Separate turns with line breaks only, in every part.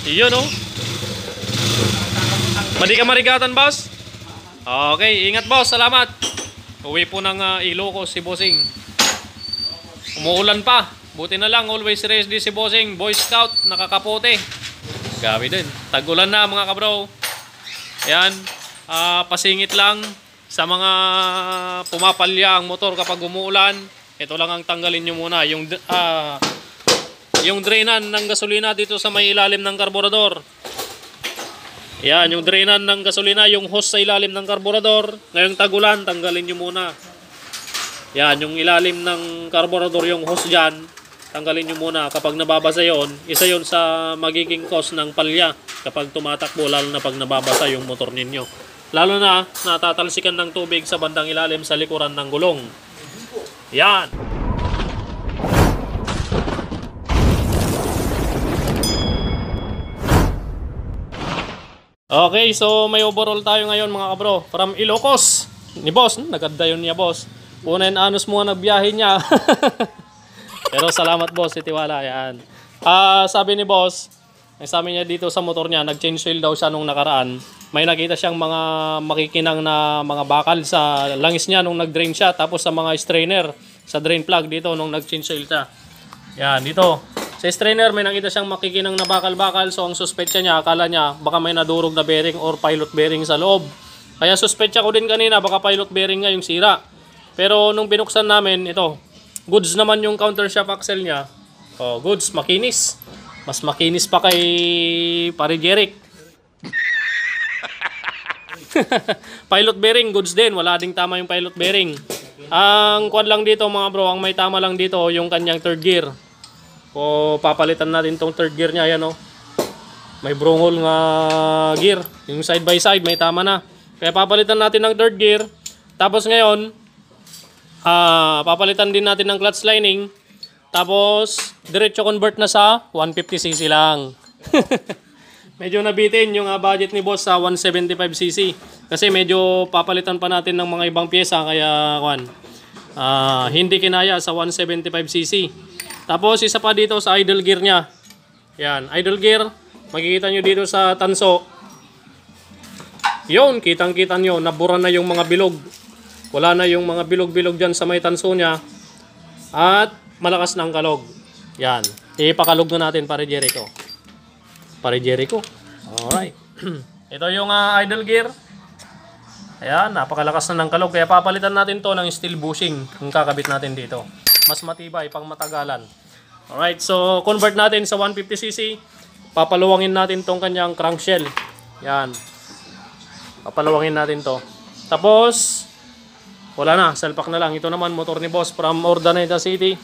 Yun oh. Madi ka marigatan, boss? Okay, ingat boss, salamat. Uwi po ng Ilocos si Bossing. Umuulan pa. Buti na lang, always ready si Bossing. Boy Scout, nakakapote. Gabi din. Tag-ulan na mga kabro. Ayan, pasingit lang sa mga pumapalya ang motor kapag umuulan. Ito lang ang tanggalin nyo muna. Yung drainan ng gasolina dito sa may ilalim ng karburador. Yan, yung drainan ng gasolina, yung hose sa ilalim ng karburador. Ngayong tagulan, tanggalin nyo muna. Yan, yung ilalim ng karburador, yung hose dyan, tanggalin nyo muna. Kapag nababasa yon, isa yon sa magiging cause ng palya kapag tumatakbo, lalo na pag nababasa yung motor ninyo. Lalo na natatalsikan ng tubig sa bandang ilalim sa likuran ng gulong. Yan. Okay, so may overall tayo ngayon mga kabro. From Ilocos. Ni boss, naganda yun niya boss. Unahin anos mo nagbiyahe niya. Pero salamat boss, itiwala yan. Sabi ni boss, sabi niya dito sa motor niya, nag-change oil daw siya nung nakaraan. May nakita siyang mga makikinang na mga bakal sa langis niya nung nag-drain siya. Tapos sa mga strainer, sa drain plug dito nung nag-change oil siya. Yan, dito. Sa strainer, may nakita siyang makikinang na bakal-bakal. So, ang suspetsa niya, akala niya, baka may nadurog na bearing or pilot bearing sa loob. Kaya suspetsa ko din kanina, baka pilot bearing nga yung sira. Pero nung binuksan namin, ito, goods naman yung counter shaft axle niya. Oh, goods, makinis. Mas makinis pa kay Pare Jeric. Pilot bearing, goods din. Wala ding tama yung pilot bearing. Ang kwan lang dito mga bro, ang may tama lang dito, yung kanyang third gear. O papalitan natin tong third gear niya, ayan o. May brongol nga gear. Yung side by side may tama na. Kaya papalitan natin ng third gear. Tapos ngayon, papalitan din natin ng clutch lining. Tapos diretso convert na sa 150cc lang. Medyo nabitin yung budget ni boss sa 175cc. Kasi medyo papalitan pa natin ng mga ibang pyesa. Kaya hindi kinaya sa 175cc. Tapos isa pa dito sa idle gear niya. Yan, idle gear. Makikita nyo dito sa tanso. Yun, kitang-kita nyo. Nabura na yung mga bilog. Wala na yung mga bilog-bilog dyan sa may tanso niya. At malakas na ang kalog. Yan. Ipakalog na natin Pare Jerico. Pare Jerico. Alright. Ito yung idle gear. Ayan, napakalakas na ng kalog. Kaya papalitan natin to ng steel bushing. Yung kakabit natin dito. Mas matibay, pang matagalan. Alright, so convert natin sa 150cc. Papaluwangin natin tong kanyang crankshell. Yan. Papaluwangin natin to. Tapos, wala na, salpak na lang. Ito naman, motor ni boss from Urdaneta City,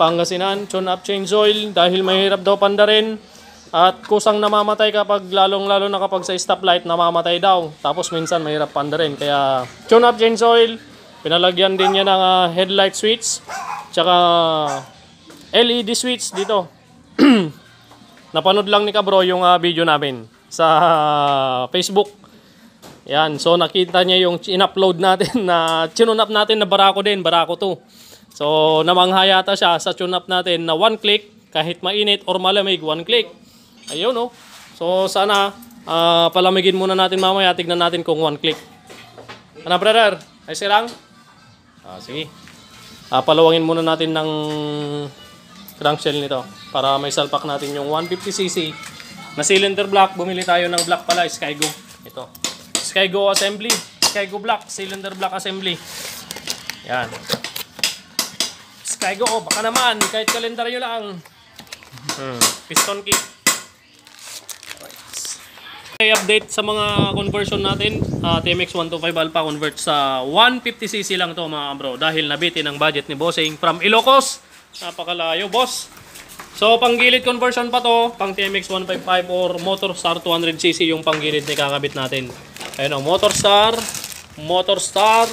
Pangasinan. Tune up, change oil. Dahil mahirap daw pandarin. At kusang namamatay kapag, lalong-lalo na kapag sa stoplight, namamatay daw. Tapos minsan mahirap pandarin. Kaya, tune up, change oil. Pinalagyan din niya ng headlight switch. Tsaka LED switch dito. Napanood lang ni Kabro yung video namin sa Facebook. Yan, so nakita niya yung in-upload natin na tune-up natin na Barako din, Barako 2. So namanghayata siya sa tune-up natin na one click, kahit mainit or malamig, one click. Ayun no. So sana palamigin muna natin mamaya, tignan natin kung one click. Ano brother? Ayos lang? Sige. Palawangin muna natin ng crankshell nito para may salpak natin yung 150cc na cylinder block. Bumili tayo ng block pala, Skygo. Ito. Skygo assembly. Skygo block, cylinder block assembly. Yan. Skygo, baka naman kahit kalendaryo lang. Piston kit. Update sa mga conversion natin. TMX 125 Alpha convert sa 150cc lang to mga bro, dahil nabitin ang budget ni Bossing from Ilocos. Napakalayo boss. So panggilid conversion pa to, pang TMX 155 or Motorstar 200cc yung panggilid na kakabit natin. Ayun o, Motorstar, Motorstar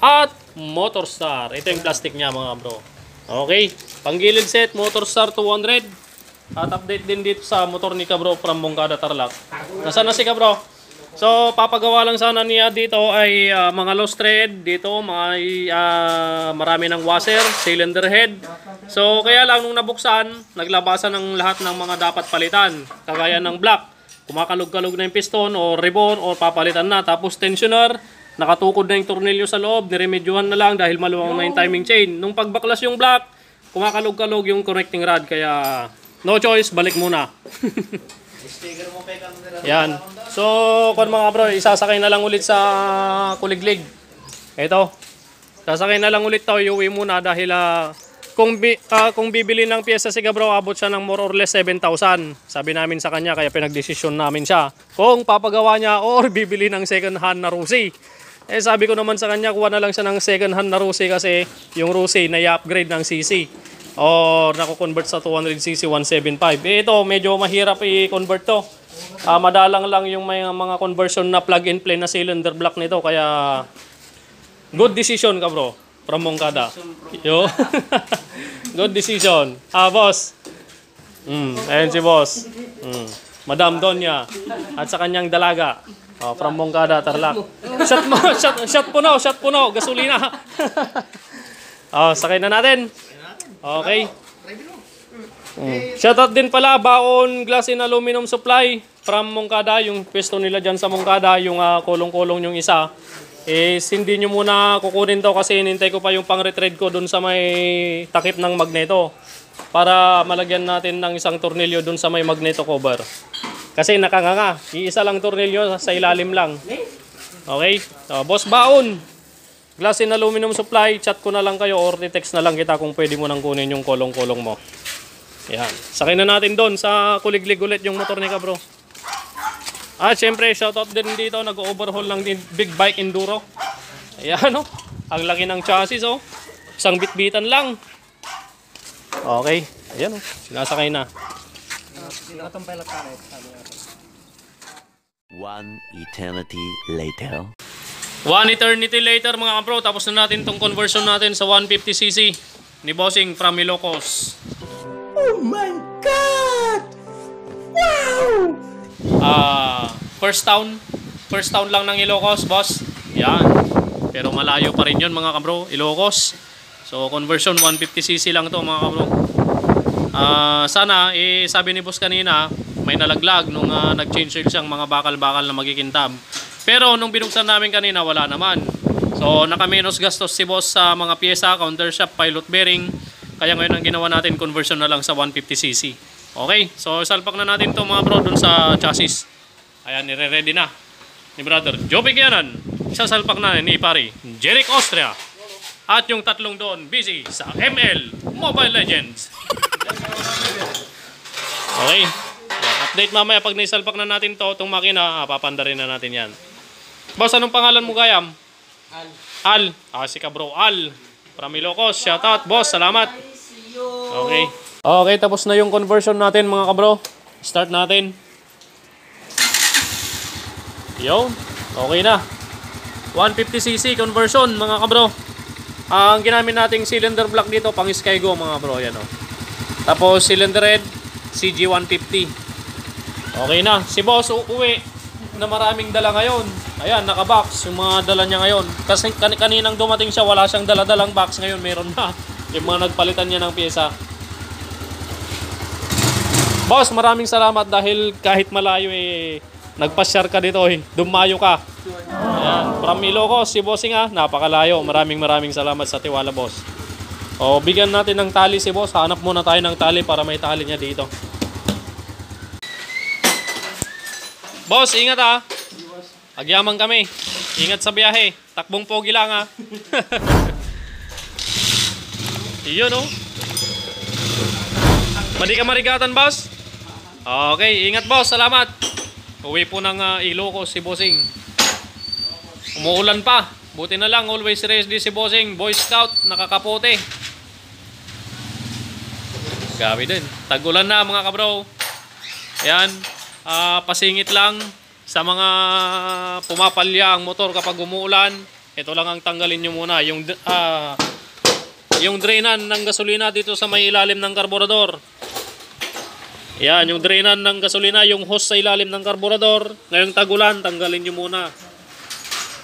at Motorstar. Ito yung plastic niya mga bro. Okay, panggilid set Motorstar 200. At update din dito sa motor ni Kabro from Moncada Tarlac. Nasaan na si Kabro? So papagawa lang sana niya dito ay mga loose thread dito, marami ng washer, cylinder head, So, kaya lang nung nabuksan, naglabasan ng lahat ng mga dapat palitan. Kagaya ng block, kumakalog-kalog na yung piston o ribbon o papalitan na. Tapos tensioner, nakatukod na yung tornilyo sa loob, niremedyohan na lang dahil maluwang na yung timing chain. Nung pagbaklas yung block, kumakalog-kalog yung connecting rod. Kaya, no choice, balik muna. Yan. So, kung mga bro, isasakay na lang ulit sa kuliglig. Ito. Sasakay na lang ulit to, iuwi muna dahil kung bibili ng pyesa si Gabro, abot siya ng more or less 7,000. Sabi namin sa kanya, kaya pinagdesisyon namin siya. Kung papagawa niya or bibili ng second hand na Rusi. Eh sabi ko naman sa kanya, kuha na lang siya ng second hand na Rusi kasi yung Rusi na i-upgrade ng CC. Or naku-convert sa 200cc 175. Eh ito, medyo mahirap i-convert to. Madalang lang yung may mga conversion na plug and play na cylinder block nito. Kaya good decision ka bro. From Moncada. Yo. Good decision. Boss. Ayun si boss. Madam Donya. At sa kanyang dalaga. From Moncada, Tarlac. Shot puno. Gasolina. Sakay na natin. Okay. Shoutout din pala, Baon Glass and Aluminum Supply from Moncada. Yung pwesto nila dyan sa Moncada. Yung kulong-kulong yung isa. Hindi nyo muna kukunin to kasi hinintay ko pa yung pang-retread ko dun sa may takip ng magneto para malagyan natin ng isang tornilyo dun sa may magneto cover. Kasi nakanganga, iisa lang tornilyo sa ilalim lang. Okay? So, Boss Baon, Glass and Aluminum Supply, chat ko na lang kayo or text na lang kita kung pwede mo nang kunin yung kolong-kolong mo. Yan. Sakay na natin doon sa kuliglig ulit yung motor ni Kabro. Siyempre, shoutout din dito, nag-overhaul ng Big Bike Enduro. Ayan, ang laki ng chassis, Isang bitbitan lang. Okay, ayan, sinasakay na.
One eternity later.
One eternity later, mga kapro, tapos na natin tong conversion natin sa 150cc ni Bossing from Ilocos.
Oh my God! Wow!
First town lang ng Ilocos, boss. Yan. Pero malayo pa rin yun, mga kabro, Ilocos. So, conversion 150cc lang to, mga kabro. Sana, sabi ni boss kanina, may nalaglag nung nag-change oil siyang mga bakal-bakal na magikintab. Pero nung binuksan namin kanina, wala naman. So, nakamenos gastos si boss sa mga pyesa, counter shaft, pilot bearing. Kaya ngayon ang ginawa natin, conversion na lang sa 150cc. Okay, so salpak na natin to, mga bro, dun sa chassis. Ayan, nire-ready na ni brother Joby Kianan. Sasalpak na ni pari Jeric Austria. At yung tatlong doon, busy sa ML Mobile Legends. Okay, update mamaya pag naisalpak na natin to, itong makina, papandarin na natin yan. Boss, anong pangalan mo, Gayam? Al. Si Kabro Al from Ilocos. Shoutout, boss, salamat. Okay. Okay, tapos na yung conversion natin, mga kabro. Start natin. Yo, okay na. 150cc conversion, mga kabro. Ang ginamit nating cylinder block dito, pang Skygo, mga kabro. Yan, Tapos cylinder head, CG150. Okay na. Si boss uuwi na maraming dala ngayon. Ayan, nakabox yung mga dala niya ngayon. Kasi kaninang dumating siya, wala siyang dala-dalang box. Ngayon, meron na. Yung mga nagpalitan niya ng pyesa. Boss, maraming salamat dahil kahit malayo nagpa-share ka dito, dumayo ka. Ayan, from Ilocos, si Bossing napakalayo. Maraming salamat sa tiwala, boss. Bigyan natin ng tali si boss. Hanap muna tayo ng tali para may tali niya dito. Boss, ingat Agyaman kami. Ingat sa biyahe. Takbong pogi lang Iyon Madi ka marigatan, boss? Okay, ingat boss, salamat. Uwi po ng Ilocos si Bossing. Umuulan pa. Buti na lang, always ready si Bossing. Boy Scout, nakakapote. Gabi din. Tag-ulan na, mga kabro. Ayan, pasingit lang sa mga pumapalya ang motor kapag umuulan. Ito lang ang tanggalin nyo muna. Yung drainan ng gasolina dito sa may ilalim ng karburador. Yan, yung drainan ng gasolina, yung hose sa ilalim ng karburador. Ngayong tag-ulan, tanggalin nyo muna.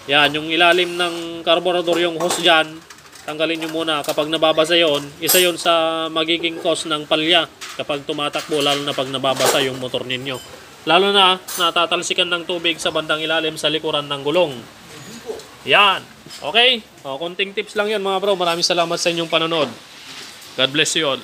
Yan, yung ilalim ng karburador, yung hose dyan. tanggalin nyo muna. Kapag nababasa yon, isa yon sa magiging cause ng palya kapag tumatakbo, lalo na pag nababasa yung motor ninyo. Lalo na natatalsikan ng tubig sa bandang ilalim sa likuran ng gulong. Yan. Okay? O, konting tips lang yan mga bro. Maraming salamat sa inyong panonood. God bless you all.